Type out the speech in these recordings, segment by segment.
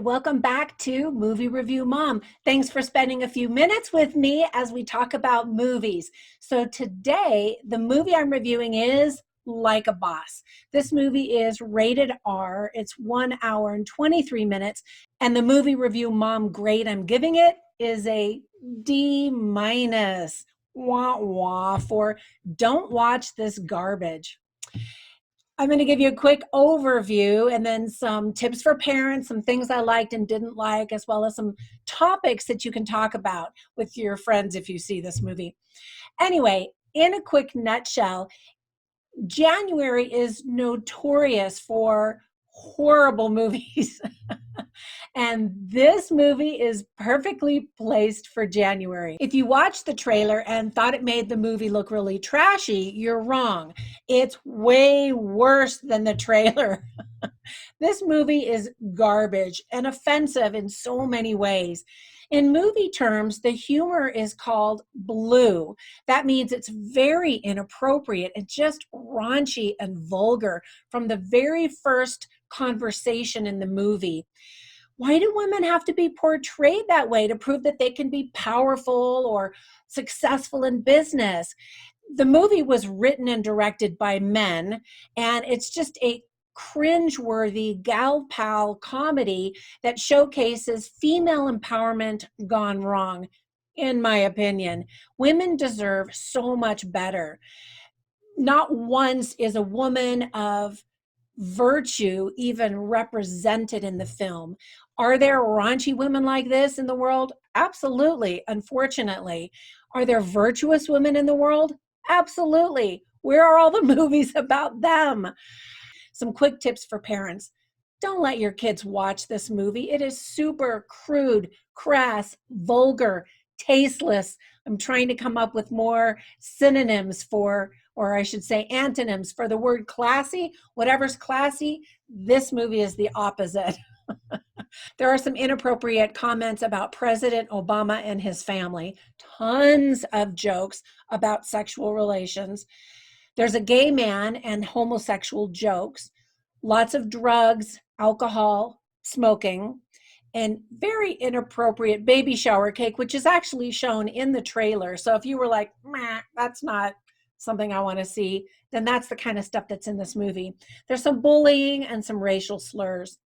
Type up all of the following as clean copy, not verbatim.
welcome back to Movie Review Mom. Thanks for spending a few minutes with me as we talk about movies. So today, the movie I'm reviewing is Like a Boss. This movie is rated R. It's 1 hour and 23 minutes. And the Movie Review Mom grade I'm giving it is a D-. Wah wah for don't watch this garbage. I'm going to give you a quick overview and then some tips for parents, some things I liked and didn't like, as well as some topics that you can talk about with your friends if you see this movie. Anyway, in a quick nutshell, January is notorious for horrible movies. And this movie is perfectly placed for January. If you watched the trailer and thought it made the movie look really trashy, you're wrong. It's way worse than the trailer. This movie is garbage and offensive in so many ways. In movie terms, the humor is called blue. That means it's very inappropriate and just raunchy and vulgar from the very first conversation in the movie. Why do women have to be portrayed that way to prove that they can be powerful or successful in business? The movie was written and directed by men, and it's just a cringe-worthy gal pal comedy that showcases female empowerment gone wrong, in my opinion. Women deserve so much better. Not once is a woman of virtue even represented in the film. Are there raunchy women like this in the world? Absolutely, unfortunately. Are there virtuous women in the world? Absolutely. Where are all the movies about them? Some quick tips for parents. Don't let your kids watch this movie. It is super crude, crass, vulgar, tasteless. I'm trying to come up with more synonyms for, or I should say antonyms for the word classy. Whatever's classy, this movie is the opposite. There are some inappropriate comments about President Obama and his family. Tons of jokes about sexual relations. There's a gay man and homosexual jokes. Lots of drugs, alcohol, smoking, and very inappropriate baby shower cake, which is actually shown in the trailer. So if you were like, meh, that's not something I want to see, then that's the kind of stuff that's in this movie. There's some bullying and some racial slurs.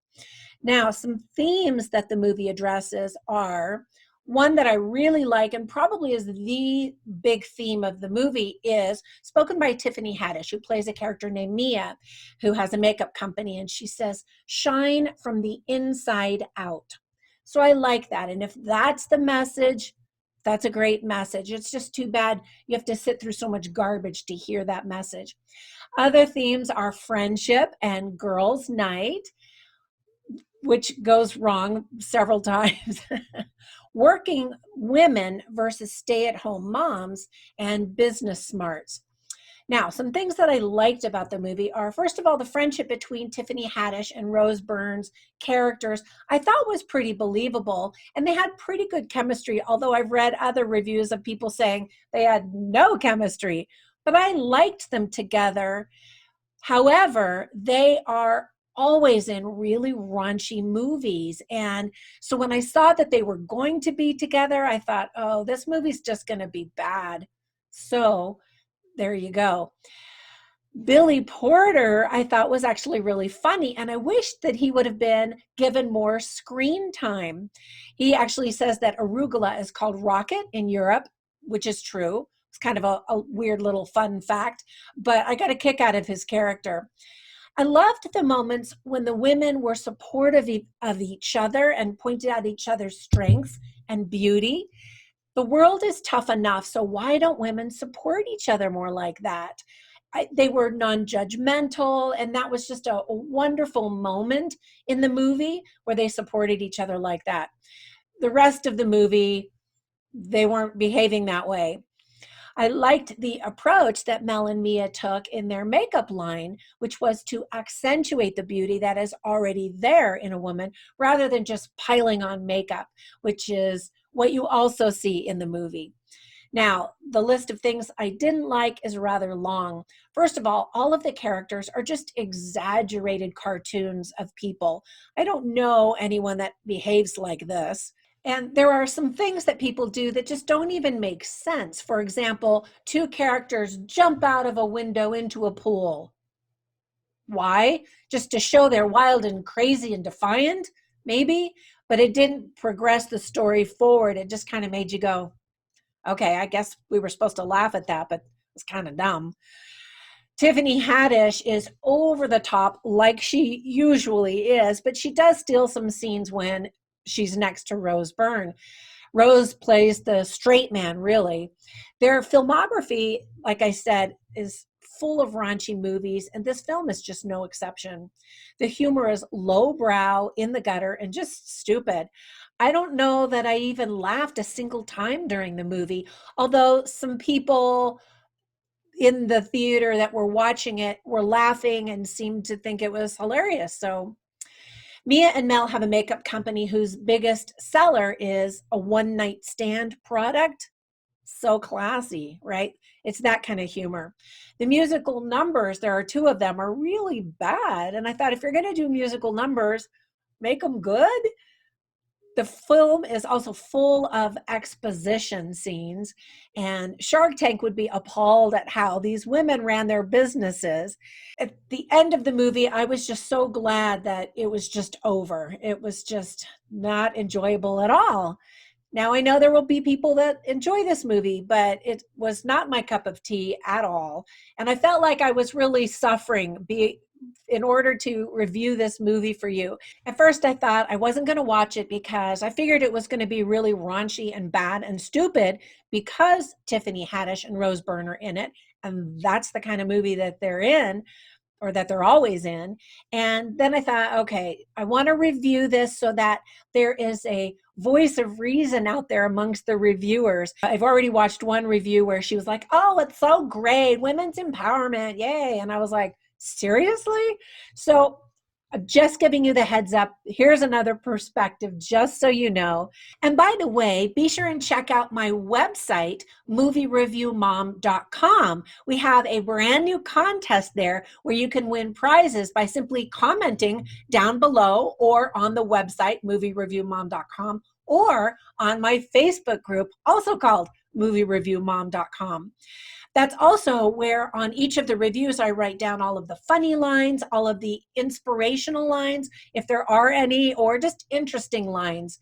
Now, some themes that the movie addresses are, one that I really like and probably is the big theme of the movie is spoken by Tiffany Haddish, who plays a character named Mia, who has a makeup company, and she says, shine from the inside out. So I like that. And if that's the message, that's a great message. It's just too bad you have to sit through so much garbage to hear that message. Other themes are friendship and girls' night, which goes wrong several times. Working women versus stay-at-home moms and business smarts. Now, some things that I liked about the movie are, first of all, the friendship between Tiffany Haddish and Rose Byrne's characters I thought was pretty believable, and they had pretty good chemistry, although I've read other reviews of people saying they had no chemistry, but I liked them together. However, they are always in really raunchy movies. And so when I saw that they were going to be together, I thought, oh, this movie's just going to be bad. So there you go. Billy Porter, I thought was actually really funny, and I wished that he would have been given more screen time. He actually says that arugula is called rocket in Europe, which is true. It's kind of a weird little fun fact, but I got a kick out of his character. I loved the moments when the women were supportive of each other and pointed out each other's strengths and beauty. The world is tough enough, so why don't women support each other more like that? They were non-judgmental, and that was just a wonderful moment in the movie where they supported each other like that. The rest of the movie, they weren't behaving that way. I liked the approach that Mel and Mia took in their makeup line, which was to accentuate the beauty that is already there in a woman rather than just piling on makeup, which is what you also see in the movie. Now, the list of things I didn't like is rather long. First of all of the characters are just exaggerated cartoons of people. I don't know anyone that behaves like this. And there are some things that people do that just don't even make sense. For example, two characters jump out of a window into a pool. Why? Just to show they're wild and crazy and defiant, maybe, but it didn't progress the story forward. It just kind of made you go, okay, I guess we were supposed to laugh at that, but it's kind of dumb. Tiffany Haddish is over the top like she usually is, but she does steal some scenes when she's next to Rose Byrne. Rose plays the straight man, really. Their filmography, like I said, is full of raunchy movies, and this film is just no exception. The humor is lowbrow, in the gutter, and just stupid. I don't know that I even laughed a single time during the movie, although some people in the theater that were watching it were laughing and seemed to think it was hilarious. So Mia and Mel have a makeup company whose biggest seller is a one night stand product. So classy, right? It's that kind of humor. The musical numbers, there are two of them, are really bad. And I thought, if you're going to do musical numbers, make them good. The film is also full of exposition scenes, and Shark Tank would be appalled at how these women ran their businesses. At the end of the movie, I was just so glad that it was just over. It was just not enjoyable at all. Now, I know there will be people that enjoy this movie, but it was not my cup of tea at all. And I felt like I was really suffering in order to review this movie for you. At first, I thought I wasn't going to watch it because I figured it was going to be really raunchy and bad and stupid because Tiffany Haddish and Rose Byrne are in it. And that's the kind of movie that they're in, or that they're always in. And then I thought, okay, I want to review this so that there is a voice of reason out there amongst the reviewers. I've already watched one review where she was like, oh, it's so great, women's empowerment, yay. And I was like, seriously? So just giving you the heads up, here's another perspective, just so you know. And by the way, be sure and check out my website, moviereviewmom.com. We have a brand new contest there where you can win prizes by simply commenting down below or on the website, moviereviewmom.com, or on my Facebook group, also called moviereviewmom.com. That's also where on each of the reviews, I write down all of the funny lines, all of the inspirational lines, if there are any, or just interesting lines.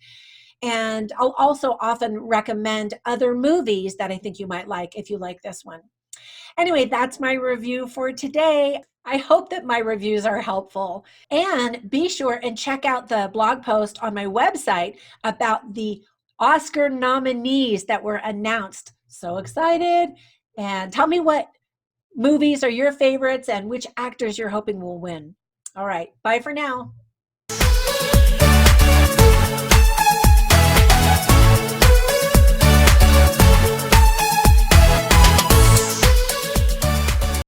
And I'll also often recommend other movies that I think you might like if you like this one. Anyway, that's my review for today. I hope that my reviews are helpful. And be sure and check out the blog post on my website about the Oscar nominees that were announced. So excited. And tell me what movies are your favorites and which actors you're hoping will win. All right, bye for now.